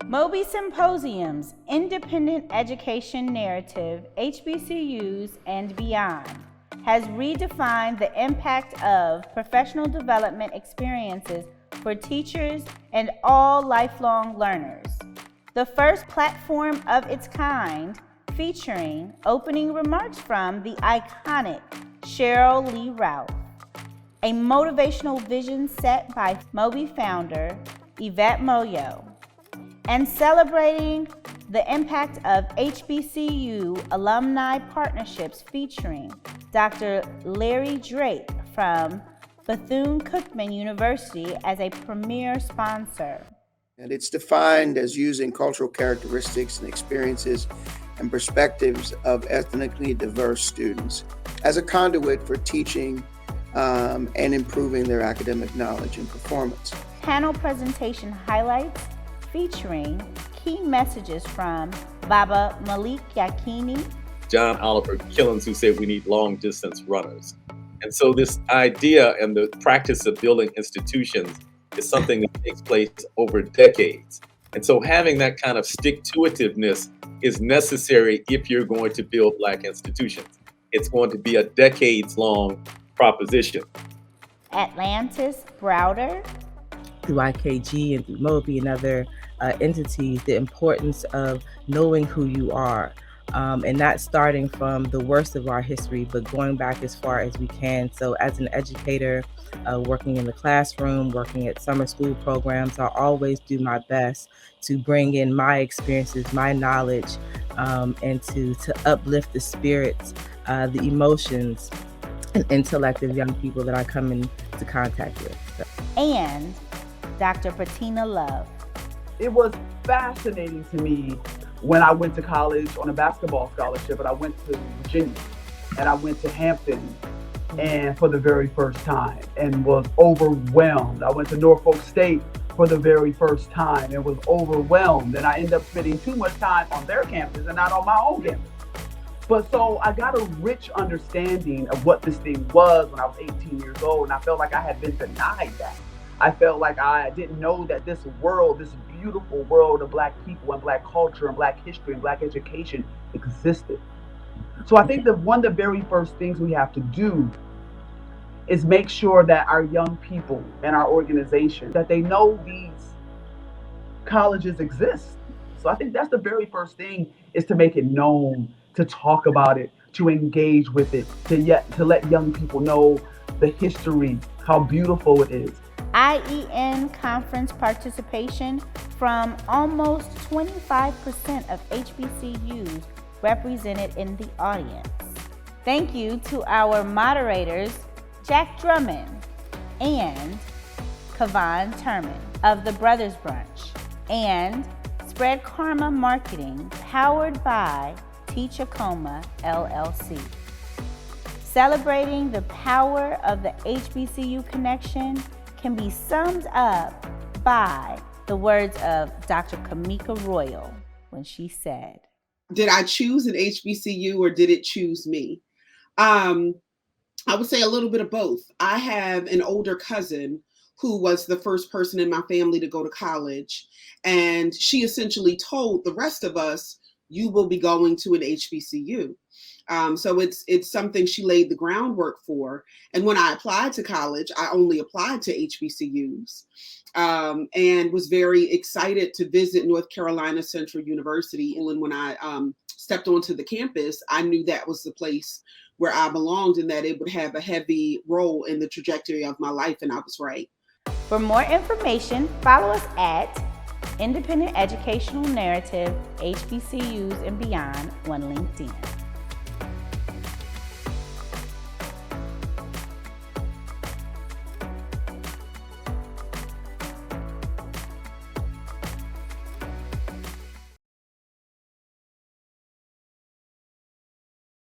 MOBE Symposiums, Independent Education Narrative, HBCUs, and Beyond, has redefined the impact of professional development experiences for teachers and all lifelong learners. The first platform of its kind, featuring opening remarks from the iconic Cheryl Lee Ralph, a motivational vision set by MOBE founder Yvette Moyo, and celebrating the impact of HBCU alumni partnerships featuring Dr. Larry Drake from Bethune-Cookman University as a premier sponsor. And it's defined as using cultural characteristics and experiences and perspectives of ethnically diverse students as a conduit for teaching and improving their academic knowledge and performance. Panel presentation highlights featuring key messages from Baba Malik Yakini, John Oliver Killens, who said we need long distance runners. And so this idea and the practice of building institutions is something that takes place over decades. And so having that kind of stick-to-itiveness is necessary if you're going to build Black institutions. It's going to be a decades-long proposition. Atlantis Browder, through IKG and through MOBE and other entities, the importance of knowing who you are, and not starting from the worst of our history, but going back as far as we can. So as an educator, working in the classroom, working at summer school programs, I always do my best to bring in my experiences, my knowledge, and to uplift the spirits, the emotions, and intellect of young people that I come into contact with. And Dr. Patina Love. It was fascinating to me when I went to college on a basketball scholarship, and I went to Virginia and I went to Hampton and for the very first time and was overwhelmed. I went to Norfolk State for the very first time and was overwhelmed. And I ended up spending too much time on their campus and not on my own campus. But so I got a rich understanding of what this thing was when I was 18 years old, and I felt like I had been denied that. I felt like I didn't know that this world, this beautiful world of Black people and Black culture and Black history and Black education existed. So I think that one of the very first things we have to do is make sure that our young people and our organization, that they know these colleges exist. So I think that's the very first thing, is to make it known, to talk about it, to engage with it, to let young people know the history, how beautiful it is. IEN conference participation from almost 25% of HBCUs represented in the audience. Thank you to our moderators, Jack Drummond and Kavan Turman of the Brothers Brunch, and Spread Karma Marketing, powered by TeachAkomaLLC. Celebrating the power of the HBCU connection can be summed up by the words of Dr. Kamika Royal when she said, "Did I choose an HBCU or did it choose me?" I would say a little bit of both. I have an older cousin who was the first person in my family to go to college, and she essentially told the rest of us, "You will be going to an HBCU." So it's something she laid the groundwork for. And when I applied to college, I only applied to HBCUs, and was very excited to visit North Carolina Central University. And when I stepped onto the campus, I knew that was the place where I belonged and that it would have a heavy role in the trajectory of my life, and I was right. For more information, follow us at Independent Educational Narrative, HBCUs and Beyond on LinkedIn.